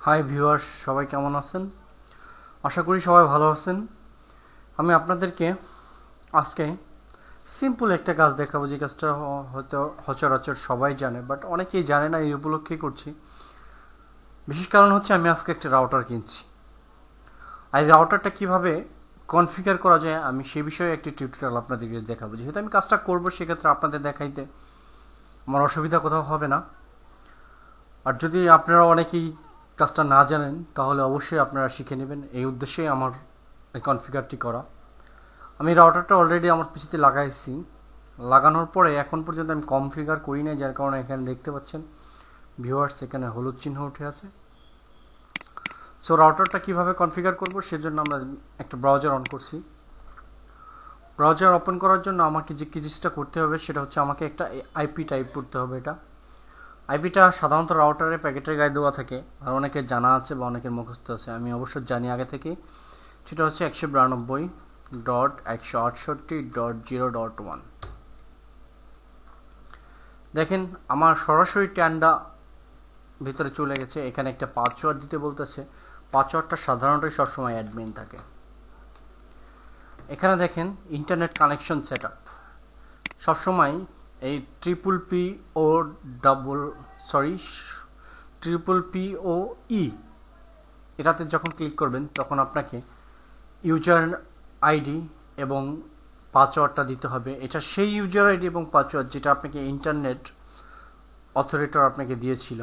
Hi viewers, সবাই কেমন আছেন? আশা করি সবাই ভালো আছেন। আমি আপনাদেরকে আজকে সিম্পল একটা কাজ দেখাবো, যে কাজটা হয়তো সচরাচর সবাই জানে, বাট অনেকেই জানে না। এই উপলক্ষেই করছি। বিশেষ কারণ হচ্ছে আমি আজকে একটা রাউটার কিনছি, আর এই রাউটারটা কিভাবে কনফিগার করা যায় আমি সেই বিষয়ে একটি টিউটোরিয়াল আপনাদেরকে দেখাবো। যেহেতু আমি কাজটা করবো, সেক্ষেত্রে আপনাদের দেখাইতে আমার অসুবিধা কোথাও হবে না। আর যদি আপনারা অনেকেই কাজটা না জানেন, তাহলে অবশ্যই আপনারা শিখে নেবেন। এই উদ্দেশ্যেই আমার এই কনফিগারটি করা। আমি রাউটারটা অলরেডি আমার পিসিতে লাগাইছি। লাগানোর পরে এখন পর্যন্ত আমি কনফিগার করি নাই, যার কারণে এখানে দেখতে পাচ্ছেন ভিউয়ার্স এখানে হলুদ চিহ্ন উঠে আছে। সো রাউটারটা কিভাবে কনফিগার করব, সেজন্য আমরা একটা ব্রাউজার অন করছি। ব্রাউজার ওপেন করার জন্য আমাকে যে জিনিসটা করতে হবে সেটা হচ্ছে আমাকে একটা আইপি টাইপ করতে হবে। এটা আইপিটা সাধারণত রাউটারের প্যাকেটের গায়ে দেওয়া থাকে, আর অনেকের জানা আছে বা অনেকের মুখস্থ আছে। আমি অবশ্য জানি আগে থেকে। সেটা হচ্ছে 192.168.0.1। দেখেন আমার সরাসরি ট্যান্ডা ভিতরে চলে গেছে। এখানে একটা পাসওয়ার্ড দিতে বলতেছে। পাসওয়ার্ডটা সাধারণত সবসময় অ্যাডমিন থাকে। এখানে দেখেন ইন্টারনেট কানেকশন সেটআপ সবসময় এই ট্রিপল পি এটাতে যখন ক্লিক করবেন তখন আপনাকে ইউজার আইডি এবং পাসওয়ার্ডটা দিতে হবে। এটা সেই ইউজার আইডি এবং পাসওয়ার্ড যেটা আপনাকে ইন্টারনেট অথরিটর আপনাকে দিয়েছিল।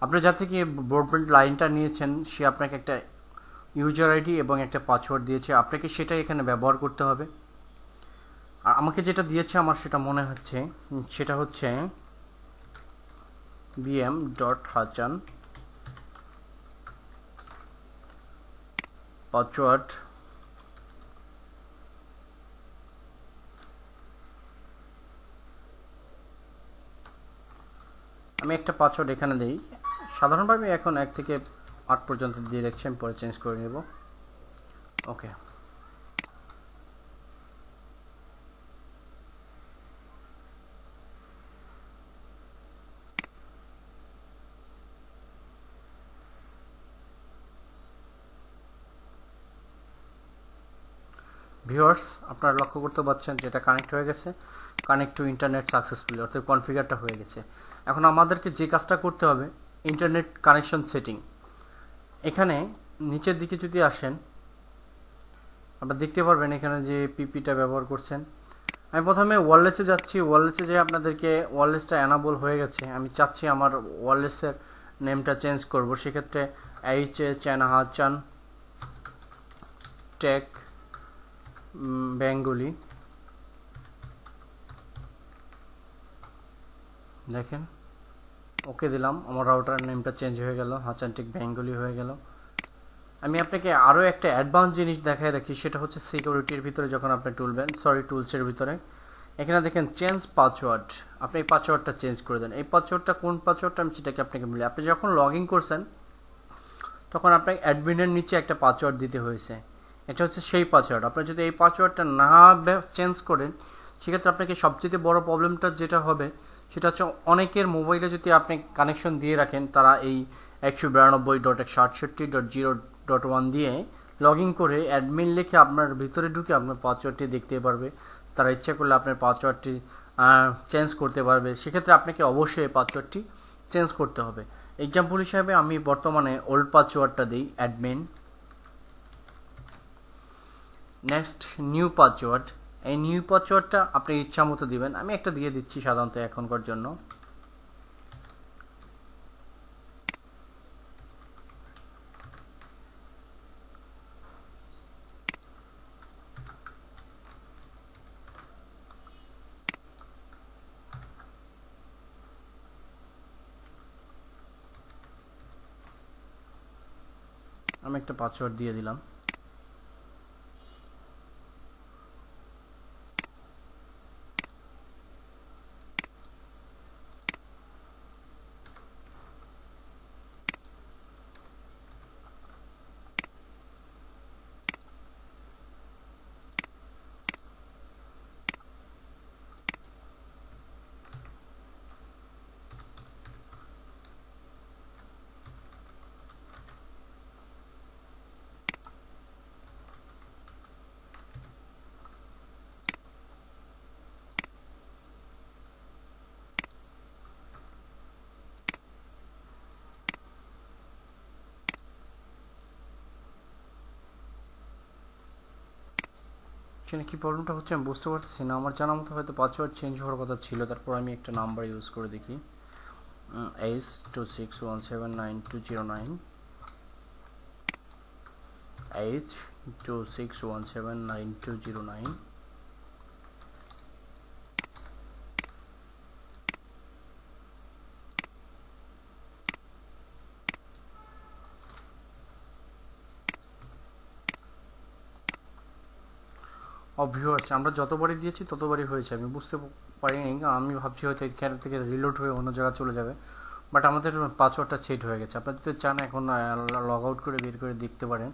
আপনি যা থেকে ব্রডব্যান্ড লাইনটা নিয়েছেন, সে আপনাকে একটা ইউজার আইডি এবং একটা পাসওয়ার্ড দিয়েছে। আপনাকে সেটাই এখানে ব্যবহার করতে হবে। আর আমাকে যেটা দিয়েছে, আমার সেটা মনে হচ্ছে, সেটা হচ্ছে bm.hacan পাসওয়ার্ড আমি একটা পাসওয়ার্ড এখানে দিই। সাধারণভাবে এখন 1 থেকে 8 পর্যন্ত দিয়ে রেখেছি, আমি পরে চেঞ্জ করে নেব। ওকে, ভিউয়ার্স আপনারা লক্ষ্য করতে পারছেন যে এটা কানেক্ট হয়ে গেছে। কানেক্ট টু ইন্টারনেট সাকসেসফুলি, অর্থাৎ কনফিগারটা হয়ে গেছে। এখন আমাদেরকে যে কাজটা করতে হবে, ইন্টারনেট কানেকশন সেটিং। এখানে নিচের দিকে যদি আসেন, আপনারা দেখতে পারবেন এখানে যে পিপিটা ব্যবহার করছেন। আমি প্রথমে ওয়্যারলেসে যাচ্ছি। ওয়্যারলেসে যে আপনাদেরকে ওয়্যারলেসটা এনাবল হয়ে গেছে, আমি চাচ্ছি আমার ওয়্যারলেসের নেমটা চেঞ্জ করব। সেক্ষেত্রে HACAN টেক বেঙ্গলি, দেখেন ওকে দিলাম। আমার রাউটারের নেমটা চেঞ্জ হয়ে গেল, হাচানটেক বেঙ্গলি হয়ে গেল। আমি আপনাকে আরও একটা অ্যাডভান্স জিনিস দেখায় রাখি, সেটা হচ্ছে সিকিউরিটির ভিতরে যখন আপনি টুলসের ভিতরে এখানে দেখেন চেঞ্জ পাসওয়ার্ড। আপনি এই পাসওয়ার্ডটা চেঞ্জ করে দেন। এই পাসওয়ার্ডটা কোন পাসওয়ার্ডটা আমি সেটাকে আপনাকে বলি। আপনি যখন লগ ইন করছেন তখন আপনাকে অ্যাডমিনের নিচে একটা পাসওয়ার্ড দিতে হয়েছে। এটা হচ্ছে সেই পাসওয়ার্ড। আপনি যদি এই পাসওয়ার্ডটা না চেঞ্জ করেন, সেক্ষেত্রে আপনাকে সবচেয়ে বড় প্রবলেমটা যেটা হবে সেটা হচ্ছে অনেকের মোবাইলে যদি আপনি কানেকশন দিয়ে রাখেন, তারা এই 192.168.0.1 দিয়ে লগ ইন করে অ্যাডমিন লিখে আপনার ভিতরে ঢুকে আপনার পাসওয়ার্ডটি দেখতে পারবে। তারা ইচ্ছা করলে আপনার পাসওয়ার্ডটি চেঞ্জ করতে পারবে। সেক্ষেত্রে আপনাকে অবশ্যই এই পাসওয়ার্ডটি চেঞ্জ করতে হবে। এক্সাম্পল হিসাবে আমি বর্তমানে ওল্ড পাসওয়ার্ডটা দিই, অ্যাডমিন। Next new password. এই নিউ পাসওয়ার্ডটা আপনি ইচ্ছা মতো দিবেন। আমি একটা দিয়ে দিচ্ছি সাধারণত এখনকার জন্য। আমি একটা পাসওয়ার্ড দিয়ে দিলাম। অ্যাকচুয়ালি কি প্রবলেমটা হচ্ছে আমি বুঝতে পারছি না। আমার জানা মতো হয়তো পাসওয়ার্ড চেঞ্জ হওয়ার কথা ছিল, তারপর আমি একটা নাম্বার ইউজ করে দেখি, H26179209, H26179209। ভিউয়ার্স, আমরা যতবারই দিয়েছি ততবারই হয়েছে, আমি বুঝতে পারিনি। আমি ভাবছি হয়তো এখান থেকে রিলোড হয়ে অন্য জায়গায় চলে যাবে, বাট আমাদের পাসওয়ার্ডটা সেট হয়ে গেছে। আপনারা যদি চান এখন লগ আউট করে বের করে দেখতে পারেন।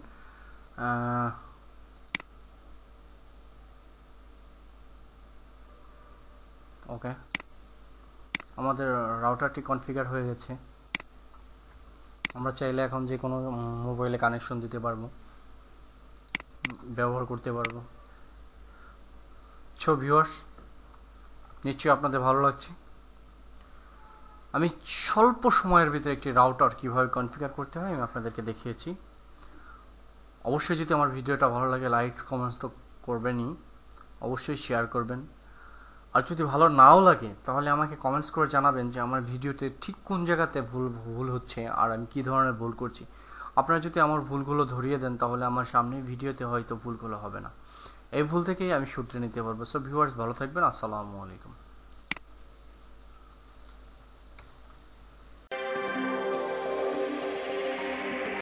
ওকে, আমাদের রাউটারটি কনফিগার হয়ে গেছে। আমরা চাইলে এখন যে কোনো মোবাইলে কানেকশন দিতে পারবো, ব্যবহার করতে পারবো। সো ভিউয়ার্স, নিশ্চয়ই আপনাদের ভালো লাগছে। আমি স্বল্প সময়ের ভিতরে একটি রাউটার কিভাবে কনফিগার করতে হয় আমি আপনাদেরকে দেখিয়েছি। অবশ্যই যদি আমার ভিডিওটা ভালো লাগে লাইক কমেন্টস তো করবেনই, অবশ্যই শেয়ার করবেন। আর যদি ভালো নাও লাগে তাহলে আমাকে কমেন্টস করে জানাবেন যে আমার ভিডিওতে ঠিক কোন জায়গাতে ভুল হচ্ছে আর আমি কি ধরনের ভুল করছি। আপনারা যদি আমার ভুলগুলো ধরিয়ে দেন তাহলে আমার সামনের ভিডিওতে হয়তো ভুলগুলো হবে না। এই ভুল থেকেই আমি শুধরে নিতে পারবো। সো ভিউয়ার্স, ভালো থাকবেন। আসসালামু আলাইকুম।